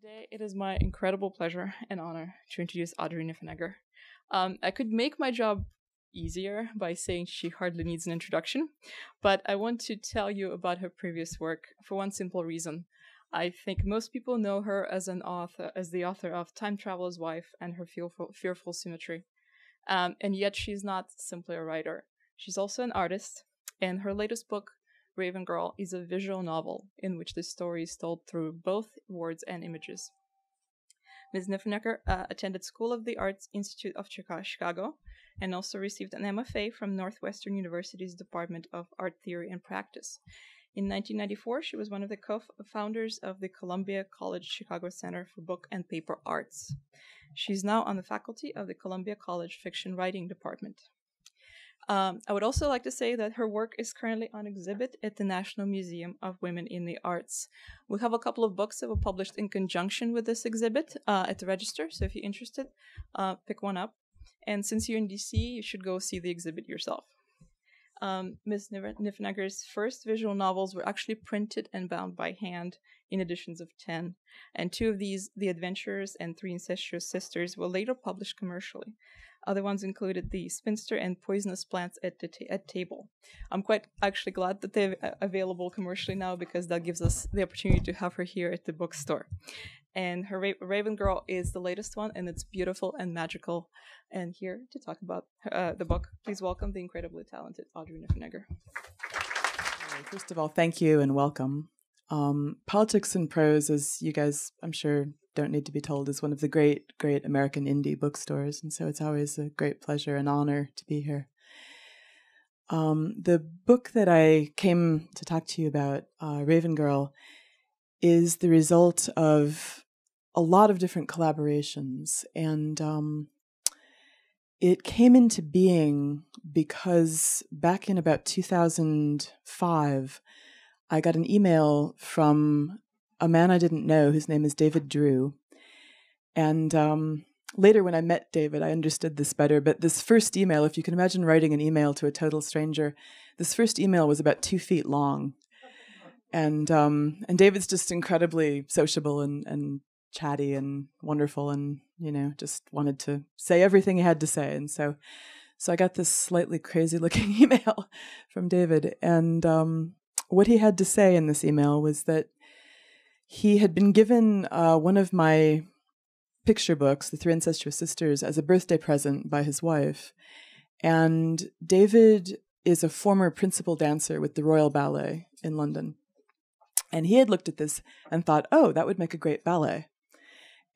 Today, it is my incredible pleasure and honor to introduce Audrey Niffenegger. I could make my job easier by saying she hardly needs an introduction, but I want to tell you about her previous work for one simple reason. I think most people know her as the author of Time Traveler's Wife and her Fearful Symmetry. And yet she's not simply a writer. She's also an artist, and her latest book, Raven Girl, is a visual novel in which the story is told through both words and images. Ms. Niffenegger attended School of the Arts Institute of Chicago and also received an MFA from Northwestern University's Department of Art Theory and Practice. In 1994, she was one of the co-founders of the Columbia College Chicago Center for Book and Paper Arts. She's now on the faculty of the Columbia College Fiction Writing Department. I would also like to say that her work is currently on exhibit at the National Museum of Women in the Arts. We have a couple of books that were published in conjunction with this exhibit at the register, so if you're interested, pick one up. And since you're in DC, you should go see the exhibit yourself. Ms. Niffenegger's first visual novels were actually printed and bound by hand in editions of 10, and 2 of these, The Adventurers and 3 Incestuous Sisters, were later published commercially. Other ones included The Spinster and Poisonous Plants at Table. I'm quite actually glad that they're available commercially now, because that gives us the opportunity to have her here at the bookstore. And her Raven Girl is the latest one, and it's beautiful and magical. And here to talk about the book, please welcome the incredibly talented Audrey Niffenegger. First of all, thank you and welcome. Politics and Prose, as you guys, I'm sure, don't need to be told, is one of the great American indie bookstores, and so it's always a great pleasure and honor to be here. The book that I came to talk to you about, Raven Girl, is the result of a lot of different collaborations, and it came into being because back in about 2005, I got an email from a man I didn't know whose name is David Drew. And later when I met David, I understood this better. But this first email, if you can imagine writing an email to a total stranger, this first email was about 2 feet long. And David's just incredibly sociable and chatty and wonderful, and, you know, just wanted to say everything he had to say. And so I got this slightly crazy looking email from David. And what he had to say in this email was that he had been given one of my picture books, The 3 Incestuous Sisters, as a birthday present by his wife. And David is a former principal dancer with the Royal Ballet in London. And he had looked at this and thought, oh, that would make a great ballet.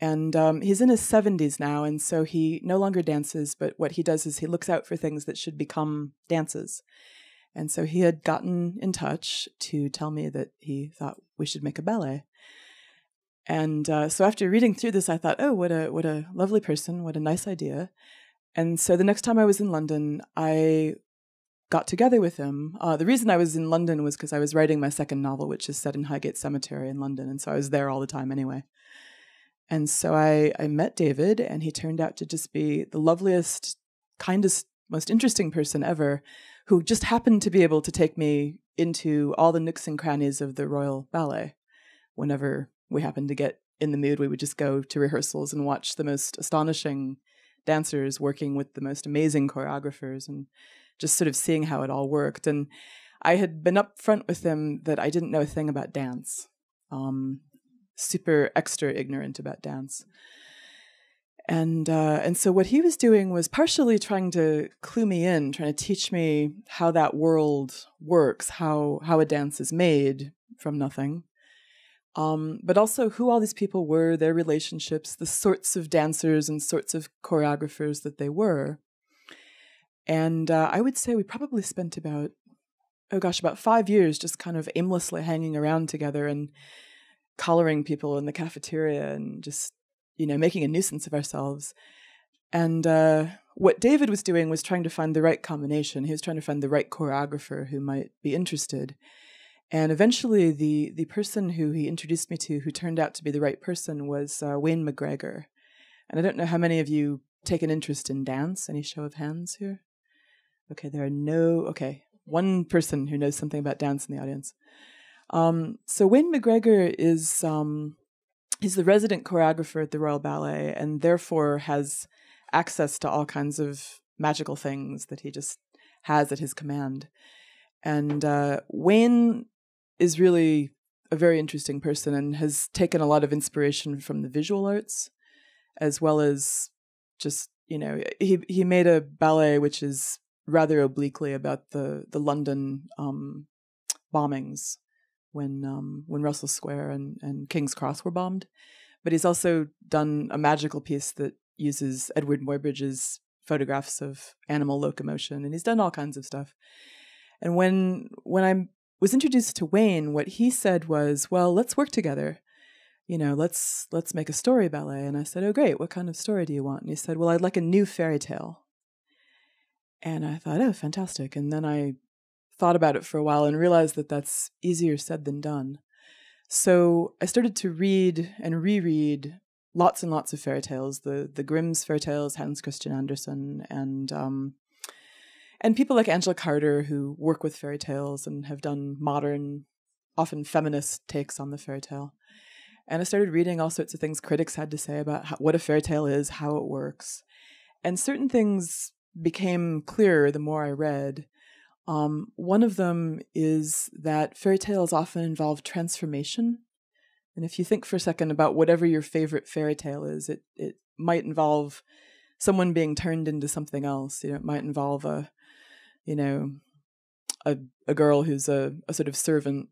And he's in his 70s now, and so he no longer dances, but what he does is he looks out for things that should become dances. And so he had gotten in touch to tell me that he thought we should make a ballet. And so after reading through this, I thought, oh, what a lovely person, what a nice idea. And so the next time I was in London, I got together with him. The reason I was in London was because I was writing my second novel, which is set in Highgate Cemetery in London, and so I was there all the time anyway. And so I met David, and he turned out to just be the loveliest, kindest, most interesting person ever, who just happened to be able to take me into all the nooks and crannies of the Royal Ballet. Whenever we happened to get in the mood, we would just go to rehearsals and watch the most astonishing dancers working with the most amazing choreographers, and just sort of seeing how it all worked. And I had been up front with him that I didn't know a thing about dance. Super extra ignorant about dance. And so what he was doing was partially trying to clue me in, trying to teach me how that world works, how a dance is made from nothing. But also who all these people were, their relationships, the sorts of dancers and sorts of choreographers that they were. And I would say we probably spent about 5 years just kind of aimlessly hanging around together and collaring people in the cafeteria and just, you know, making a nuisance of ourselves. And what David was doing was trying to find the right combination. He was trying to find the right choreographer who might be interested. And eventually the person who he introduced me to, who turned out to be the right person, was Wayne McGregor. And I don't know how many of you take an interest in dance. Any show of hands here? Okay, one person who knows something about dance in the audience. So Wayne McGregor is, he's the resident choreographer at the Royal Ballet, and therefore has access to all kinds of magical things that he just has at his command. And Wayne is really a very interesting person and has taken a lot of inspiration from the visual arts, as well as just, he made a ballet which is rather obliquely about the London bombings when Russell Square and King's Cross were bombed. But he's also done a magical piece that uses Edward Muybridge's photographs of animal locomotion, and he's done all kinds of stuff. And when I was introduced to Wayne, what he said was, well, let's work together. Let's make a story ballet. And I said, oh, great. What kind of story do you want? And he said, well, I'd like a new fairy tale. And I thought, oh, fantastic. And then I thought about it for a while and realized that that's easier said than done. So I started to read and reread lots and lots of fairy tales, the Grimm's fairy tales, Hans Christian Andersen, and people like Angela Carter who work with fairy tales and have done modern, often feminist takes on the fairy tale. And I started reading all sorts of things critics had to say about what a fairy tale is, how it works. And certain things became clearer the more I read. One of them is that fairy tales often involve transformation. And if you think for a second about whatever your favorite fairy tale is, it might involve someone being turned into something else. It might involve a girl who's a sort of servant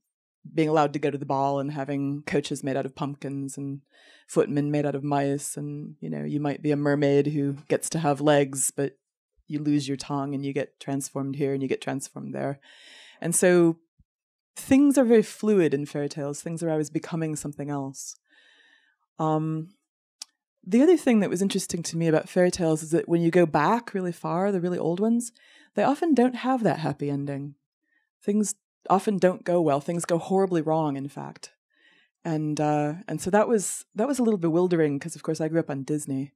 being allowed to go to the ball and having coaches made out of pumpkins and footmen made out of mice. And, you might be a mermaid who gets to have legs, but you lose your tongue and you get transformed here and you get transformed there. And so things are very fluid in fairy tales. Things are always becoming something else. The other thing that was interesting to me about fairy tales is that when you go back really far, the really old ones, they often don't have that happy ending. Things often don't go well. Things go horribly wrong, in fact. And so that was a little bewildering because, of course, I grew up on Disney.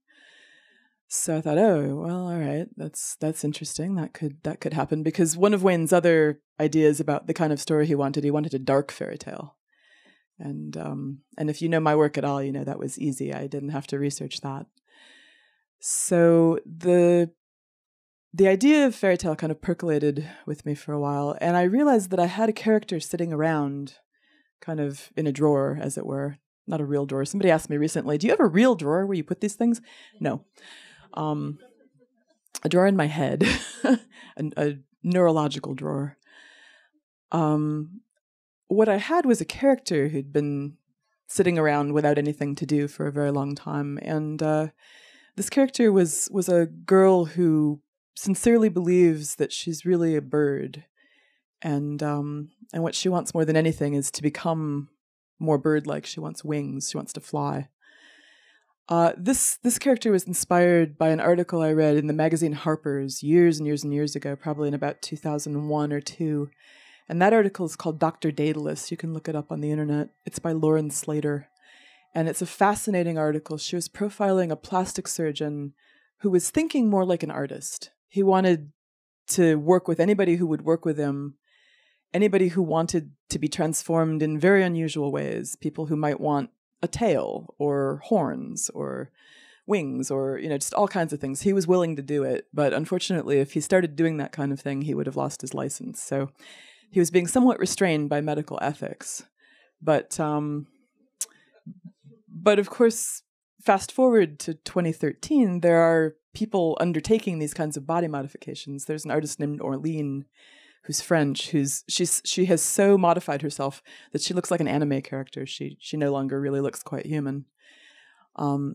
So I thought, oh, well, all right, that's interesting. That could happen, because one of Wayne's other ideas about the kind of story he wanted a dark fairy tale. And if you know my work at all, that was easy. I didn't have to research that. So the idea of fairy tale kind of percolated with me for a while, and I realized that I had a character sitting around kind of in a drawer, as it were. Not a real drawer. Somebody asked me recently, do you have a real drawer where you put these things? No. A drawer in my head, a neurological drawer. What I had was a character who'd been sitting around without anything to do for a very long time. And this character was a girl who sincerely believes that she's really a bird. And what she wants more than anything is to become more bird-like. She wants wings. She wants to fly. This character was inspired by an article I read in the magazine Harper's years and years and years ago, probably in about 2001 or 2. And that article is called Dr. Daedalus. You can look it up on the internet. It's by Lauren Slater. And it's a fascinating article. She was profiling a plastic surgeon who was thinking more like an artist. He wanted to work with anybody who would work with him, anybody who wanted to be transformed in very unusual ways, people who might want a tail or horns or wings or, just all kinds of things. He was willing to do it. But unfortunately, if he started doing that kind of thing, he would have lost his license. So he was being somewhat restrained by medical ethics. But of course, fast forward to 2013, there are people undertaking these kinds of body modifications. There's an artist named Orline who's French, she has so modified herself that she looks like an anime character. She no longer really looks quite human.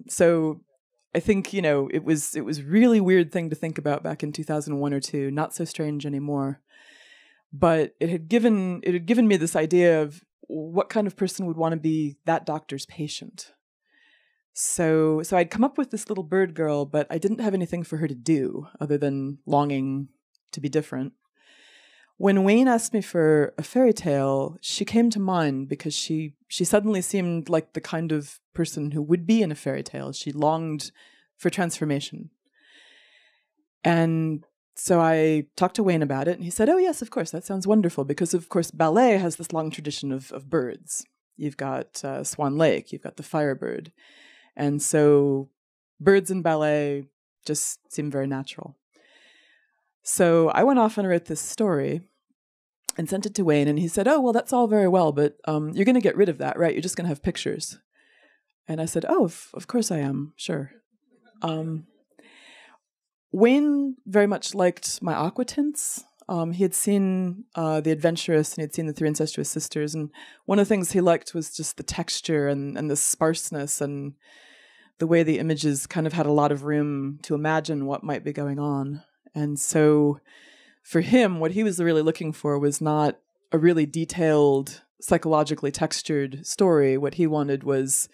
So I think, it was really weird thing to think about back in 2001 or 2, not so strange anymore. But it had given me this idea of what kind of person would want to be that doctor's patient. So I'd come up with this little bird girl, but I didn't have anything for her to do other than longing to be different. When Wayne asked me for a fairy tale, she came to mind because she suddenly seemed like the kind of person who would be in a fairy tale. She longed for transformation. And so I talked to Wayne about it, and he said, oh, yes, of course, that sounds wonderful, because, of course, ballet has this long tradition of birds. you've got Swan Lake, you've got the Firebird. And so birds in ballet just seem very natural. So I went off and wrote this story and sent it to Wayne, and he said, oh, well, that's all very well, but you're going to get rid of that, right? You're just going to have pictures. And I said, oh, of course I am, sure. Wayne very much liked my aqua tints. He had seen The Adventuress, and he had seen The Three Incestuous Sisters, and one of the things he liked was just the texture and the sparseness and the way the images kind of had a lot of room to imagine what might be going on. And so for him, what he was really looking for was not a really detailed, psychologically textured story. What he wanted was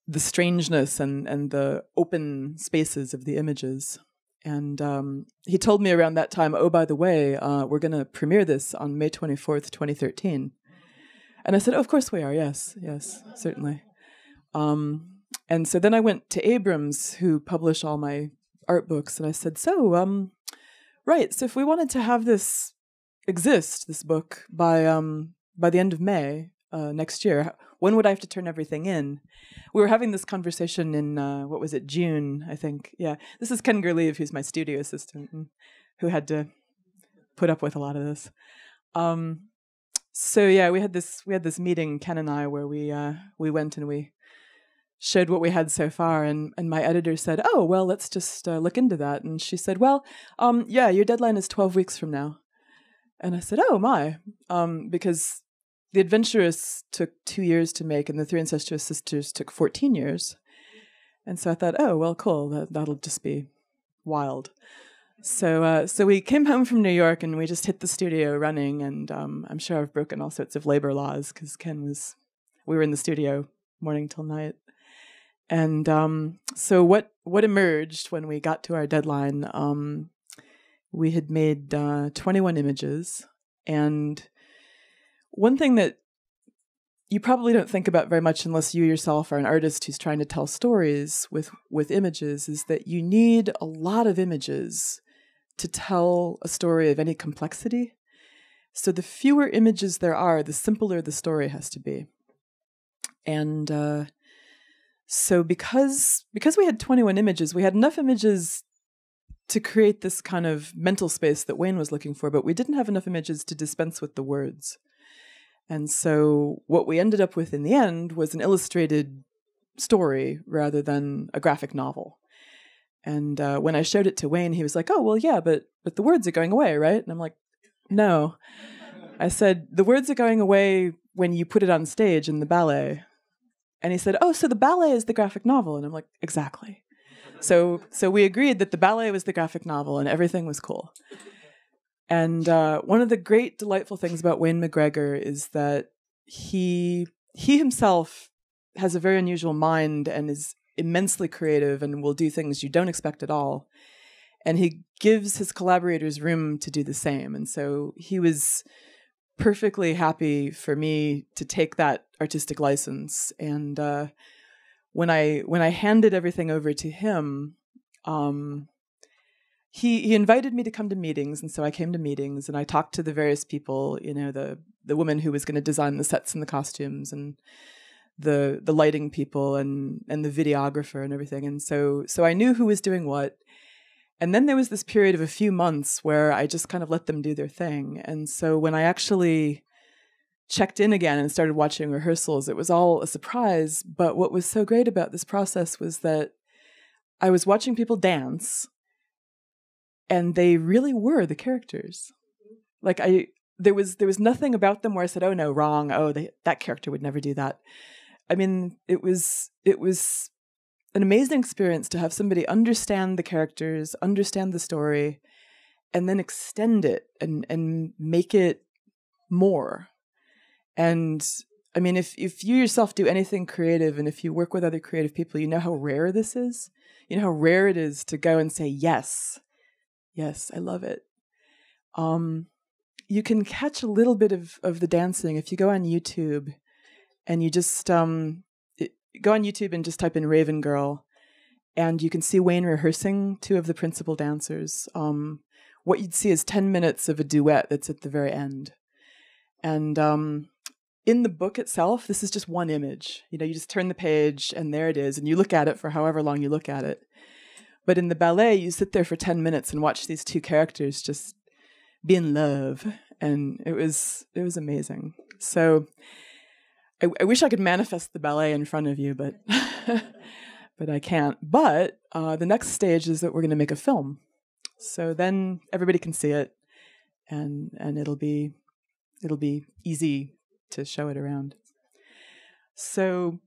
the strangeness and the open spaces of the images. And he told me around that time, oh, by the way, we're going to premiere this on May 24th, 2013. And I said, oh, of course we are. Yes, certainly. And so then I went to Abrams, who published all my art books, and I said, so, right, so if we wanted to have this exist, this book, by the end of May next year, when would I have to turn everything in? We were having this conversation in, June, I think. Yeah, this is Ken Gerlev, who's my studio assistant, and who had to put up with a lot of this. So yeah, we had this meeting, Ken and I, where we went and we showed what we had so far, and my editor said, oh, well, let's just look into that. And she said, well, yeah, your deadline is 12 weeks from now. And I said, oh, my, because The Adventuress took 2 years to make, and The Three Incestuous Sisters took 14 years. And so I thought, oh, well, cool, that'll just be wild. So we came home from New York, and we just hit the studio running, and I'm sure I've broken all sorts of labor laws, because we were in the studio morning till night. And so what emerged when we got to our deadline, we had made 21 images. And one thing that you probably don't think about very much unless you yourself are an artist who's trying to tell stories with images is that you need a lot of images to tell a story of any complexity. So the fewer images there are, the simpler the story has to be. And so because we had 21 images, we had enough images to create this kind of mental space that Wayne was looking for, but we didn't have enough images to dispense with the words. And so what we ended up with in the end was an illustrated story rather than a graphic novel. And when I showed it to Wayne, he was like, oh, well, yeah, but the words are going away, right? And I'm like, no. I said, the words are going away when you put it on stage in the ballet. And he said, oh, so the ballet is the graphic novel. And I'm like, exactly. So we agreed that the ballet was the graphic novel and everything was cool. And one of the great, delightful things about Wayne McGregor is that he himself has a very unusual mind and is immensely creative and will do things you don't expect at all. And he gives his collaborators room to do the same. And so he was perfectly happy for me to take that artistic license. And when I handed everything over to him, he invited me to come to meetings, and so I came to meetings and I talked to the various people, the woman who was going to design the sets and the costumes, and the lighting people and the videographer and everything. And so I knew who was doing what. And then there was this period of a few months where I just kind of let them do their thing. And so when I actually checked in again and started watching rehearsals, it was all a surprise. But what was so great about this process was that I was watching people dance, and they really were the characters. Like there was nothing about them where I said, oh no, wrong. Oh, that character would never do that. I mean, it was an amazing experience to have somebody understand the characters, understand the story, and then extend it and make it more. And I mean, if you yourself do anything creative and if you work with other creative people, you know how rare this is. You know how rare it is to go and say, yes, I love it. You can catch a little bit of the dancing if you go on YouTube and you just go on YouTube and just type in Raven Girl, and you can see Wayne rehearsing two of the principal dancers. What you'd see is 10 minutes of a duet that's at the very end. And in the book itself, this is just one image. You know, you just turn the page and there it is, and you look at it for however long you look at it. But in the ballet, you sit there for 10 minutes and watch these two characters just be in love. And it was amazing. So I wish I could manifest the ballet in front of you, but but I can't. But the next stage is that we're going to make a film. So then everybody can see it, and it'll be easy to show it around. So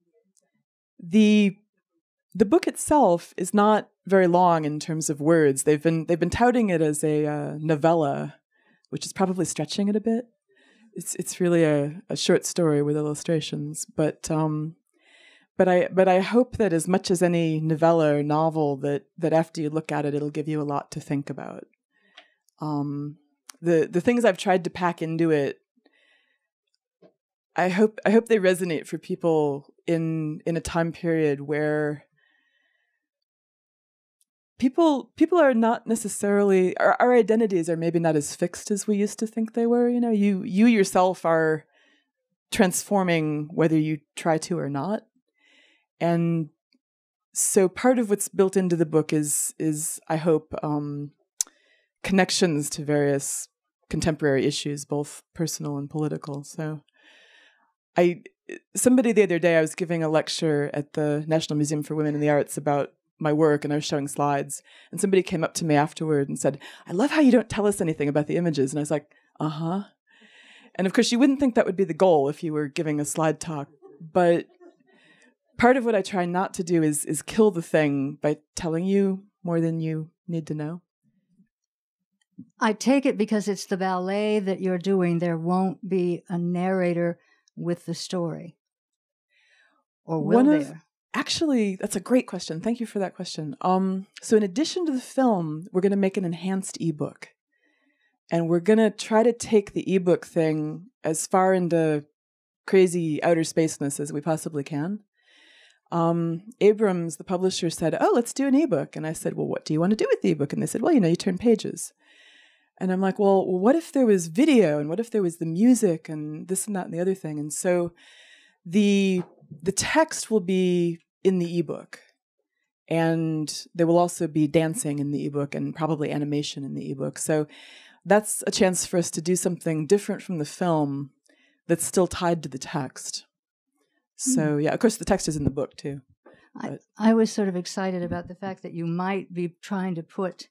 the book itself is not very long in terms of words. They've been touting it as a novella, which is probably stretching it a bit. It's really a short story with illustrations, but I hope that as much as any novella or novel that after you look at it, it'll give you a lot to think about. The things I've tried to pack into it, I hope they resonate for people in a time period where people are not necessarily, our identities are maybe not as fixed as we used to think they were. You know, you yourself are transforming whether you try to or not. And so part of what's built into the book is I hope, connections to various contemporary issues, both personal and political. So somebody the other day, I was giving a lecture at the National Museum for Women in the Arts about my work, and I was showing slides, and somebody came up to me afterward and said, "I love how you don't tell us anything about the images." And I was like, "Uh-huh." And of course, you wouldn't think that would be the goal if you were giving a slide talk, but part of what I try not to do is kill the thing by telling you more than you need to know. I take it because it's the ballet that you're doing, there won't be a narrator with the story. Or will there? Actually, that's a great question. Thank you for that question. So in addition to the film, we're going to make an enhanced EBook. And we're going to try to take the EBook thing as far into crazy outer spaceness as we possibly can. Abrams, the publisher, said, "Oh, let's do an EBook." And I said, "Well, what do you want to do with the EBook?" And they said, "Well, you turn pages." And I'm like, well, what if there was video, and what if there was the music and this and that and the other thing? And so the text will be in the EBook, and there will also be dancing in the EBook and probably animation in the EBook. So that's a chance for us to do something different from the film that's still tied to the text. So yeah, of course the text is in the book too. I was sort of excited about the fact that you might be trying to put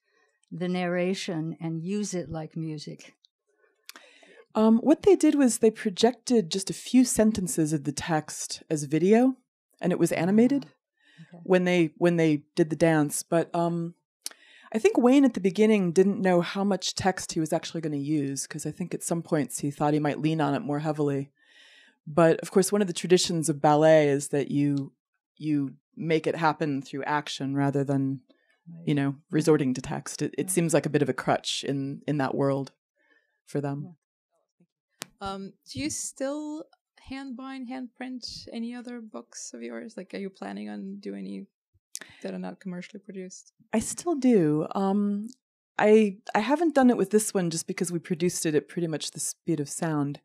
the narration and use it like music. What they did was they projected just a few sentences of the text as video, and it was animated when they did the dance. But I think Wayne at the beginning didn't know how much text he was actually going to use, because I think at some points he thought he might lean on it more heavily. But of course, one of the traditions of ballet is that you make it happen through action rather than resorting to text. It seems like a bit of a crutch in that world for them. Do you still handprint any other books of yours? Like, are you planning on doing any that are not commercially produced? I still do. I haven't done it with this one just because we produced it at pretty much the speed of sound.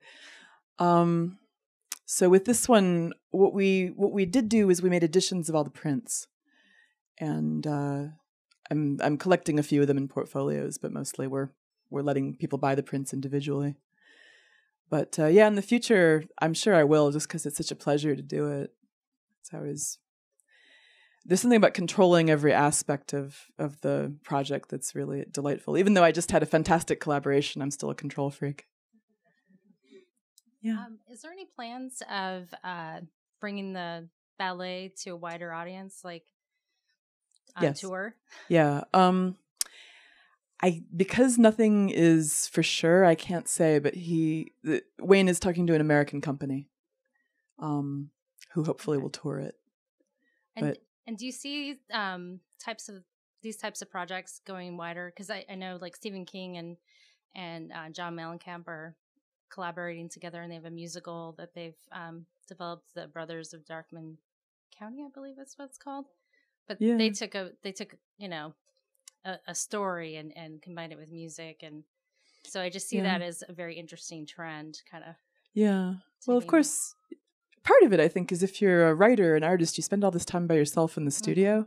So with this one, what we did do is we made editions of all the prints, and I'm collecting a few of them in portfolios, but mostly we're letting people buy the prints individually. But in the future, I'm sure I will, just because it's such a pleasure to do it. There's something about controlling every aspect of the project that's really delightful. Even though I just had a fantastic collaboration, I'm still a control freak. Yeah. Is there any plans of bringing the ballet to a wider audience, like on tour? Yeah. Because nothing is for sure, I can't say, but Wayne is talking to an American company, who hopefully will tour it. And do you see these types of projects going wider? Because I know like Stephen King and John Mellencamp are collaborating together, and they have a musical that they've developed, The Brothers of Darkman County, I believe that's what it's called. But they took a story and combined it with music, and so I just see that as a very interesting trend, kind of. Yeah. Well, of course, part of it, I think, is if you're a writer, an artist, you spend all this time by yourself in the studio.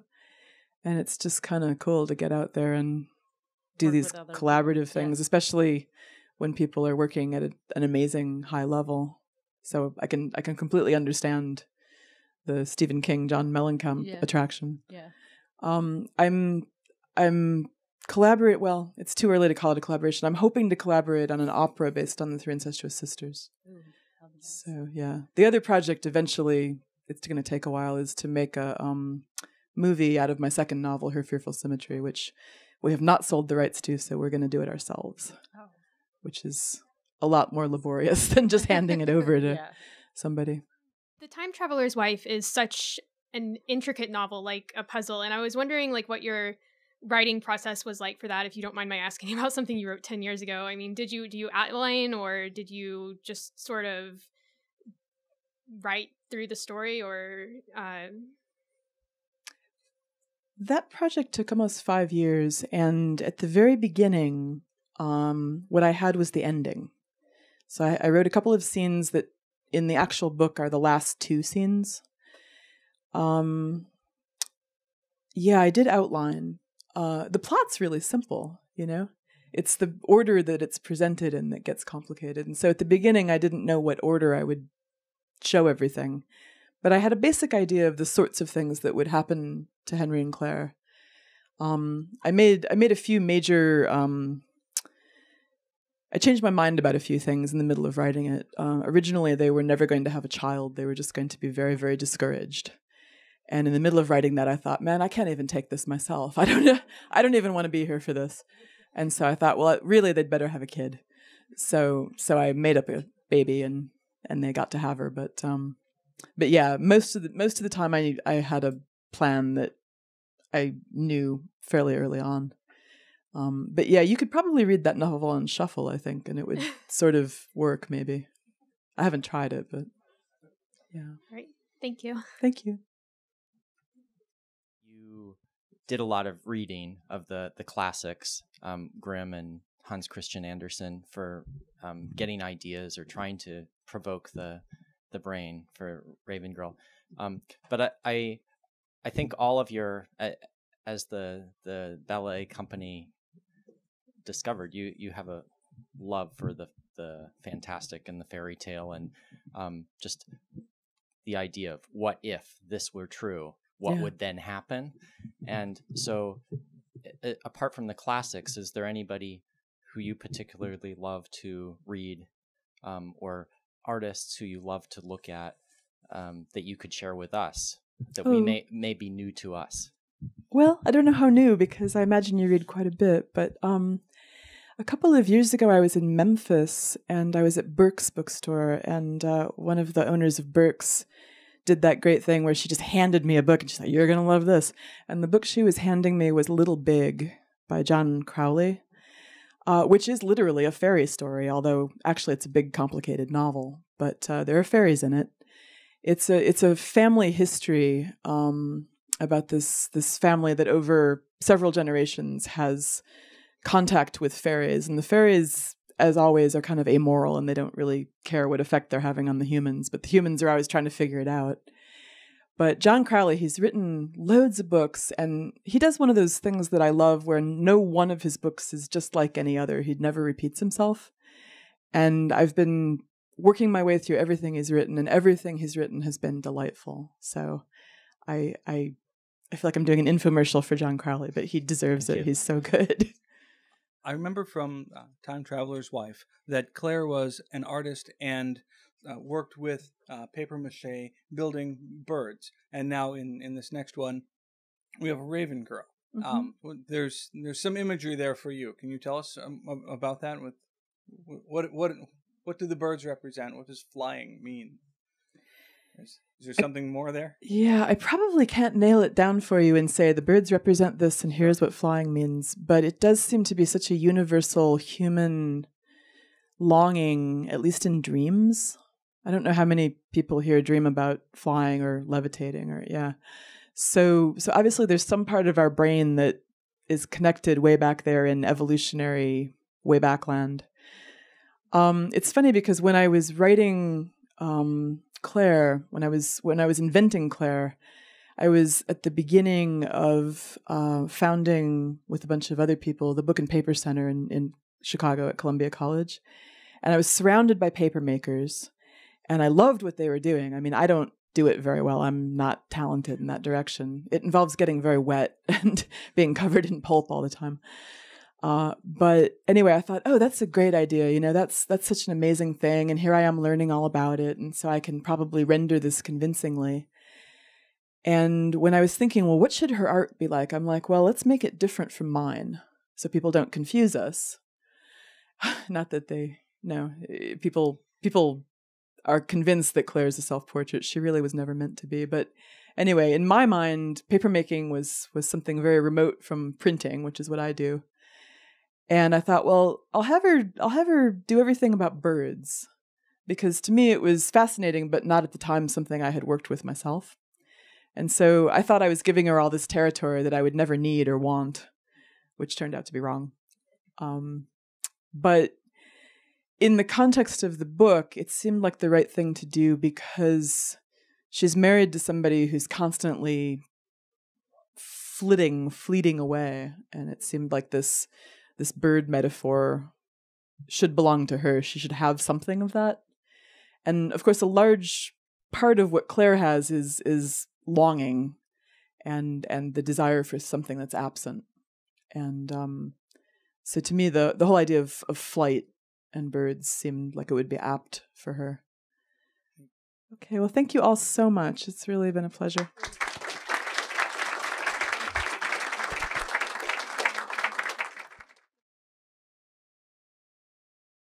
And it's just kind of cool to get out there and do Work these with other collaborative people. things, especially when people are working at an amazing high level. So I can completely understand the Stephen King, John Mellencamp attraction. Yeah. I'm collaborate. Well, it's too early to call it a collaboration. I'm hoping to collaborate on an opera based on the Three Incestuous Sisters. Ooh, that'll be nice. So yeah, the other project eventually, it's going to take a while, is to make a movie out of my second novel, Her Fearful Symmetry, which we have not sold the rights to, so we're going to do it ourselves, which is a lot more laborious than just handing it over to somebody. The Time Traveler's Wife is such an intricate novel, like a puzzle, and I was wondering like what your writing process was like for that, if you don't mind my asking about something you wrote 10 years ago. I mean, do you outline, or did you just sort of write through the story, or That project took almost 5 years, and at the very beginning, what I had was the ending. So I wrote a couple of scenes that in the actual book are the last 2 scenes. Yeah, I did outline. The plot's really simple, you know? It's the order that it's presented in that gets complicated. And so at the beginning, I didn't know what order I would show everything. But I had a basic idea of the sorts of things that would happen to Henry and Claire. I made a few major... I changed my mind about a few things in the middle of writing it. Originally, they were never going to have a child. They were just going to be very, very discouraged. And in the middle of writing that, I thought, man, I can't even take this myself. I don't even want to be here for this. And so I thought, well, really, they'd better have a kid. So I made up a baby, and they got to have her. But yeah, most of the time, I had a plan that I knew fairly early on. But yeah, you could probably read that novel on shuffle, I think, and it would sort of work, maybe. I haven't tried it, but yeah. All right. Thank you. Thank you. You did a lot of reading of the classics, Grimm and Hans Christian Andersen, for getting ideas or trying to provoke the brain for Raven Girl. But I think all of your, as the ballet company discovered, you have a love for the fantastic and the fairy tale, and just the idea of what if this were true, what would then happen. And so apart from the classics, is there anybody who you particularly love to read, or artists who you love to look at, that you could share with us, that we may be new to us? Well, I don't know how new, because I imagine you read quite a bit, but a couple of years ago I was in Memphis, and I was at Burke's bookstore, and one of the owners of Burke's did that great thing where she just handed me a book, and she's like, "You're going to love this." And the book she was handing me was Little Big by John Crowley, which is literally a fairy story, although actually it's a big, complicated novel, but there are fairies in it. It's a family history about this family that over several generations has contact with fairies, and the fairies, as always, are kind of amoral, and they don't really care what effect they're having on the humans, but the humans are always trying to figure it out. But John Crowley, he's written loads of books, and he does one of those things that I love where no one of his books is just like any other. He never repeats himself. And I've been working my way through everything he's written, and everything he's written has been delightful. So I feel like I'm doing an infomercial for John Crowley, but he deserves it. He's so good. I remember from Time Traveler's Wife that Claire was an artist and worked with paper mache building birds. And now in this next one, we have a Raven Girl. Mm-hmm. There's some imagery there for you. Can you tell us about that? With what do the birds represent? What does flying mean? Is there something more there? Yeah, I probably can't nail it down for you and say the birds represent this and here's what flying means, but it does seem to be such a universal human longing, at least in dreams. I don't know how many people here dream about flying or levitating or, yeah. So obviously there's some part of our brain that is connected way back there in evolutionary way back land. It's funny because when I was writing Claire, when I was inventing Claire, I was at the beginning of founding with a bunch of other people the Book and Paper Center in Chicago at Columbia College, and I was surrounded by paper makers, and I loved what they were doing. I mean, I don't do it very well. I'm not talented in that direction. It involves getting very wet and being covered in pulp all the time. But anyway, I thought, oh, that's a great idea. You know, that's such an amazing thing. And here I am learning all about it. And so I can probably render this convincingly. And when I was thinking, well, what should her art be like? I'm like, well, let's make it different from mine so people don't confuse us. Not that people are convinced that Claire is a self-portrait. She really was never meant to be. But anyway, in my mind, papermaking was something very remote from printing, which is what I do. And I thought, well, I'll have her do everything about birds, because to me it was fascinating, but not at the time something I had worked with myself. And so I thought I was giving her all this territory that I would never need or want, which turned out to be wrong. But in the context of the book, it seemed like the right thing to do because she's married to somebody who's constantly fleeting away. And it seemed like this bird metaphor should belong to her. She should have something of that. And of course, a large part of what Claire has is longing and the desire for something that's absent. And so to me, the whole idea of flight and birds seemed like it would be apt for her. Okay, well, thank you all so much. It's really been a pleasure.